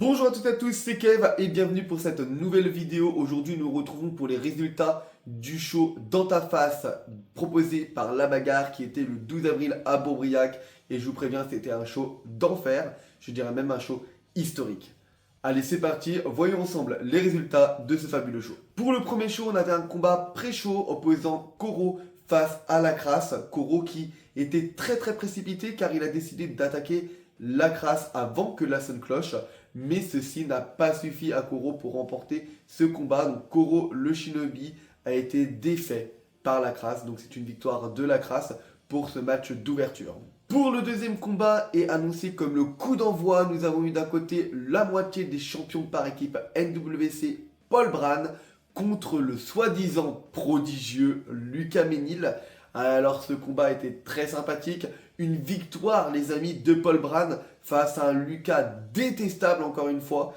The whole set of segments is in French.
Bonjour à toutes et à tous, c'est Kev et bienvenue pour cette nouvelle vidéo. Aujourd'hui, nous nous retrouvons pour les résultats du show Dans ta face proposé par La Bagarre qui était le 12 avril à Beaubriac. Et je vous préviens, c'était un show d'enfer, je dirais même un show historique. Allez, c'est parti, voyons ensemble les résultats de ce fabuleux show. Pour le premier show, on avait un combat pré-show opposant Koro face à La Crasse. Koro qui était très précipité car il a décidé d'attaquer La Crasse avant que la sonne cloche. Mais ceci n'a pas suffi à Koro pour remporter ce combat. Donc Koro le Shinobi a été défait par La Crasse. Donc c'est une victoire de La Crasse pour ce match d'ouverture. Pour le deuxième combat et annoncé comme le coup d'envoi, nous avons eu d'un côté la moitié des champions par équipe NWC Paul Brand contre le soi-disant prodigieux Lucas Ménil. Alors ce combat était très sympathique, une victoire les amis de Paul Brand face à un Lucas détestable encore une fois.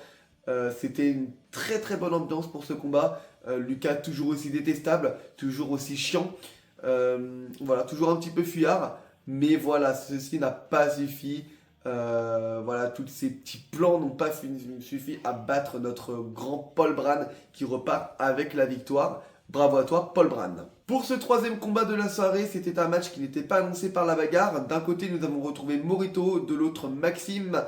C'était une très bonne ambiance pour ce combat. Lucas toujours aussi détestable, toujours aussi chiant. Voilà, toujours un petit peu fuyard. Mais voilà, ceci n'a pas suffi. Voilà, tous ces petits plans n'ont pas suffi à battre notre grand Paul Brand qui repart avec la victoire. Bravo à toi, Paul Brand. Pour ce troisième combat de la soirée, c'était un match qui n'était pas annoncé par La Bagarre. D'un côté, nous avons retrouvé Morito, de l'autre Maxime,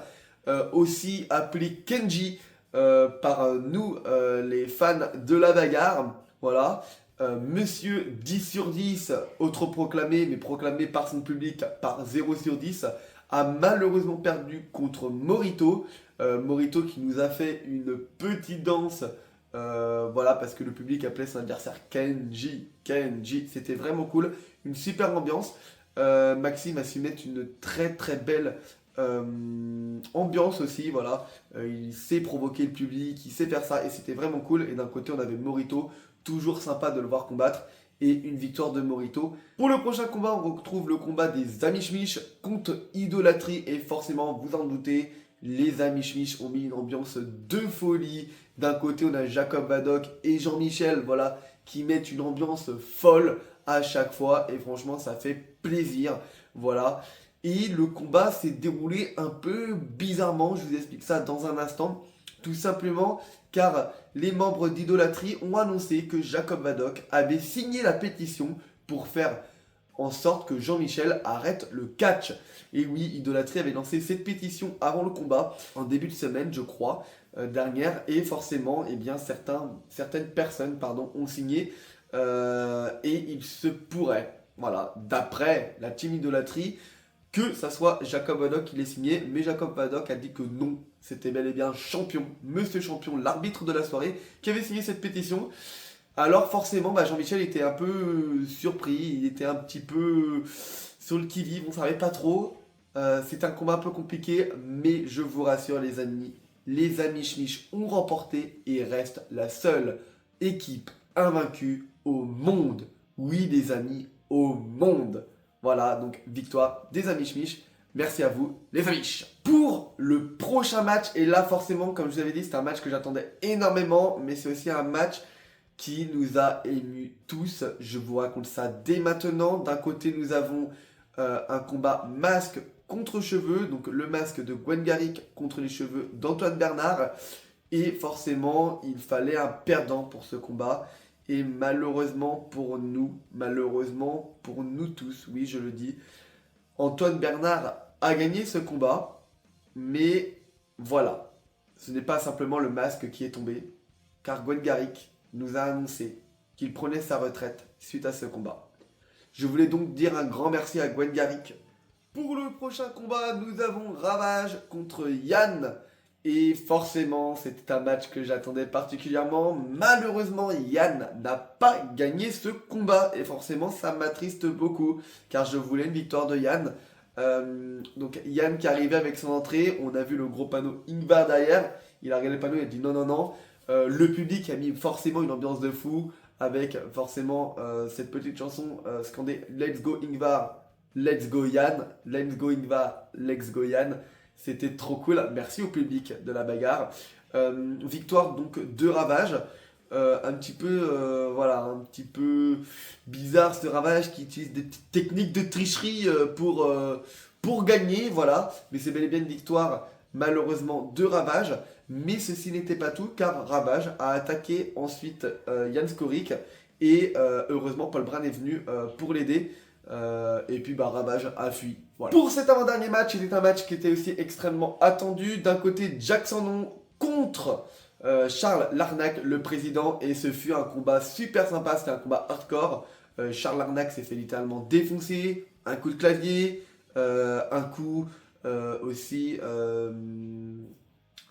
aussi appelé Kenji par nous, les fans de La Bagarre. Voilà. Monsieur 10 sur 10, autoproclamé, mais proclamé par son public par 0 sur 10, a malheureusement perdu contre Morito. Morito qui nous a fait une petite danse. Voilà, parce que le public appelait son adversaire Kenji. Kenji, c'était vraiment cool. Une super ambiance. Maxime a su mettre une très belle ambiance aussi. Voilà, il sait provoquer le public, il sait faire ça et c'était vraiment cool. Et d'un côté, on avait Morito, toujours sympa de le voir combattre. Et une victoire de Morito. Pour le prochain combat, on retrouve le combat des Amish contre Idolâtrie. Et forcément, vous en doutez, les Amish ont mis une ambiance de folie. D'un côté, on a Jacob Vadok et Jean-Michel, voilà, qui mettent une ambiance folle à chaque fois. Et franchement, ça fait plaisir. Voilà. Et le combat s'est déroulé un peu bizarrement. Je vous explique ça dans un instant. Tout simplement car les membres d'Idolâtrie ont annoncé que Jacob Vadok avait signé la pétition pour faire en sorte que Jean-Michel arrête le catch. Et oui, Idolâtrie avait lancé cette pétition avant le combat, en début de semaine, je crois, dernière. Et forcément, eh bien, certaines personnes ont signé. Et il se pourrait, voilà, d'après la team Idolâtrie, que ça soit Jacob Vadok qui l'ait signé, mais Jacob Vadok a dit que non, c'était bel et bien Champion, Monsieur Champion, l'arbitre de la soirée, qui avait signé cette pétition. Alors forcément, Jean-Michel était un peu surpris, il était un petit peu sur le qui-vive, on ne savait pas trop. C'était un combat un peu compliqué, mais je vous rassure les amis, les Amish ont remporté et restent la seule équipe invaincue au monde. Oui les amis, au monde. Voilà, donc victoire des Amish. Merci à vous, les Amish. Pour le prochain match, et là forcément, comme je vous avais dit, c'est un match que j'attendais énormément, mais c'est aussi un match qui nous a émus tous. Je vous raconte ça dès maintenant. D'un côté, nous avons un combat masque contre cheveux, donc le masque de Gwen Garrick contre les cheveux d'Antoine Bernard. Et forcément, il fallait un perdant pour ce combat. Et malheureusement pour nous tous, oui je le dis, Antoine Bernard a gagné ce combat, mais voilà, ce n'est pas simplement le masque qui est tombé, car Gwen Garrick nous a annoncé qu'il prenait sa retraite suite à ce combat. Je voulais donc dire un grand merci à Gwen Garrick. Pour le prochain combat, nous avons Ravage contre Yann. Et forcément, c'était un match que j'attendais particulièrement. Malheureusement, Yann n'a pas gagné ce combat. Et forcément, ça m'attriste beaucoup. Car je voulais une victoire de Yann. Donc Yann qui arrivait avec son entrée. On a vu le gros panneau Ingvar derrière. Il a regardé le panneau, il a dit non. Le public a mis forcément une ambiance de fou. Avec forcément cette petite chanson scandée Let's go Ingvar, Let's go Yann, Let's go Ingvar, Let's go Yann. C'était trop cool, merci au public de La Bagarre. Victoire donc de Ravage. Un petit peu, voilà, un petit peu bizarre ce Ravage qui utilise des petites techniques de tricherie pour gagner, voilà. Mais c'est bel et bien une victoire malheureusement de Ravage. Mais ceci n'était pas tout car Ravage a attaqué ensuite Jan Skorik et heureusement Paul Brun est venu pour l'aider. Et puis Ravage a fui. Voilà. Pour cet avant-dernier match, c'était un match qui était aussi extrêmement attendu. D'un côté, Jack Sandon contre Charles Larnac, le président, et ce fut un combat super sympa, c'était un combat hardcore. Charles Larnac s'est fait littéralement défoncer, un coup de clavier, un coup aussi,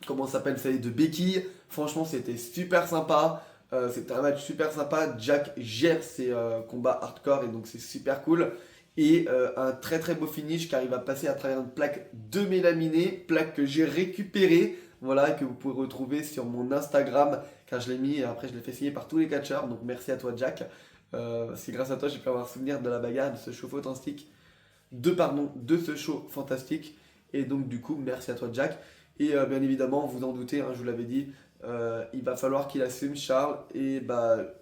comment ça s'appelle, de béquille. Franchement, c'était super sympa. C'était un match super sympa. Jack gère ses combats hardcore et donc c'est super cool. Et un très très beau finish car il va passer à travers une plaque de mélaminée, plaque que j'ai récupérée, voilà, et que vous pouvez retrouver sur mon Instagram car je l'ai mis et après je l'ai fait signer par tous les catcheurs. Donc merci à toi Jack. C'est grâce à toi j'ai pu avoir souvenir de la bagarre, de ce show fantastique, de ce show fantastique. Et donc du coup merci à toi Jack. Et bien évidemment vous en doutez, hein, je vous l'avais dit, il va falloir qu'il assume Charles et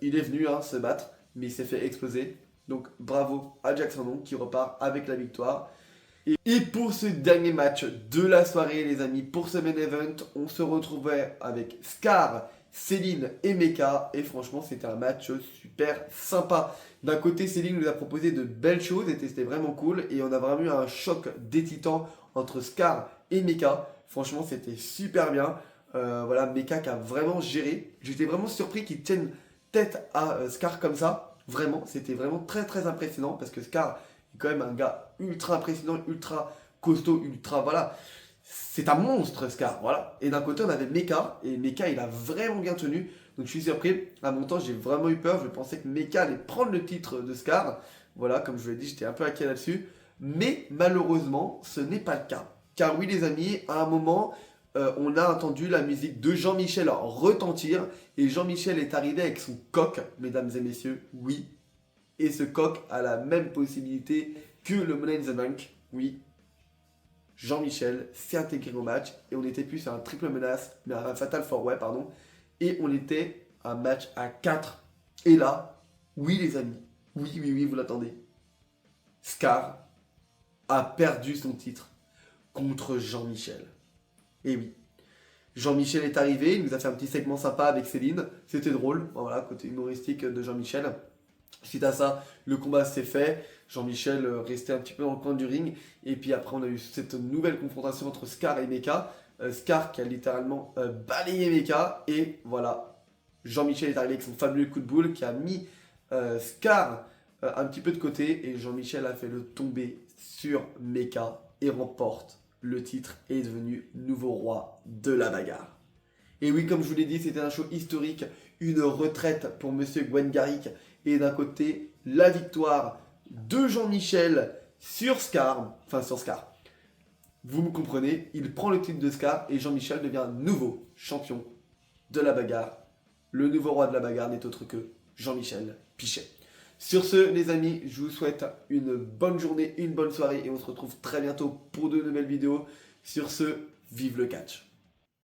il est venu se battre mais il s'est fait exploser. Donc bravo à Jack Sandon qui repart avec la victoire. Et pour ce dernier match de la soirée les amis, pour ce main event, on se retrouvait avec Scar, Céline et Mecha. Et franchement c'était un match super sympa. D'un côté Céline nous a proposé de belles choses et c'était vraiment cool. Et on a vraiment eu un choc des titans entre Scar et Mecha. Franchement c'était super bien. Voilà, Mecha qui a vraiment géré. J'étais vraiment surpris qu'il tienne tête à Scar comme ça. Vraiment, c'était vraiment très très impressionnant parce que Scar est quand même un gars ultra impressionnant, ultra costaud, ultra voilà. C'est un monstre Scar, voilà. Et d'un côté on avait Mecha et Mecha il a vraiment bien tenu. Donc je suis surpris. À mon temps j'ai vraiment eu peur. Je pensais que Mecha allait prendre le titre de Scar. Voilà, comme je vous l'ai dit, j'étais un peu inquiet là-dessus. Mais malheureusement, ce n'est pas le cas. Car oui les amis, à un moment, on a entendu la musique de Jean-Michel retentir et Jean-Michel est arrivé avec son coq, mesdames et messieurs, oui. Et ce coq a la même possibilité que le Money in the Bank, oui. Jean-Michel s'est intégré au match et on n'était plus sur un triple menace, mais un fatal four way, pardon. Et on était un match à 4. Et là, oui les amis, oui, vous l'attendez. Scar a perdu son titre contre Jean-Michel. Et oui, Jean-Michel est arrivé, il nous a fait un petit segment sympa avec Céline, c'était drôle, voilà, côté humoristique de Jean-Michel. Suite à ça, le combat s'est fait, Jean-Michel restait un petit peu dans le coin du ring, et puis après on a eu cette nouvelle confrontation entre Scar et Mecha, Scar qui a littéralement balayé Mecha, et voilà, Jean-Michel est arrivé avec son fabuleux coup de boule qui a mis Scar un petit peu de côté, et Jean-Michel a fait le tomber sur Mecha et remporte le titre et est devenu nouveau roi de la bagarre. Et oui, comme je vous l'ai dit, c'était un show historique, une retraite pour Monsieur Gwen Garrick, et d'un côté, la victoire de Jean-Michel sur Scar, Vous me comprenez, il prend le titre de Scar et Jean-Michel devient nouveau champion de la bagarre. Le nouveau roi de la bagarre n'est autre que Jean-Michel Pichet. Sur ce, les amis, je vous souhaite une bonne journée, une bonne soirée et on se retrouve très bientôt pour de nouvelles vidéos. Sur ce, vive le catch!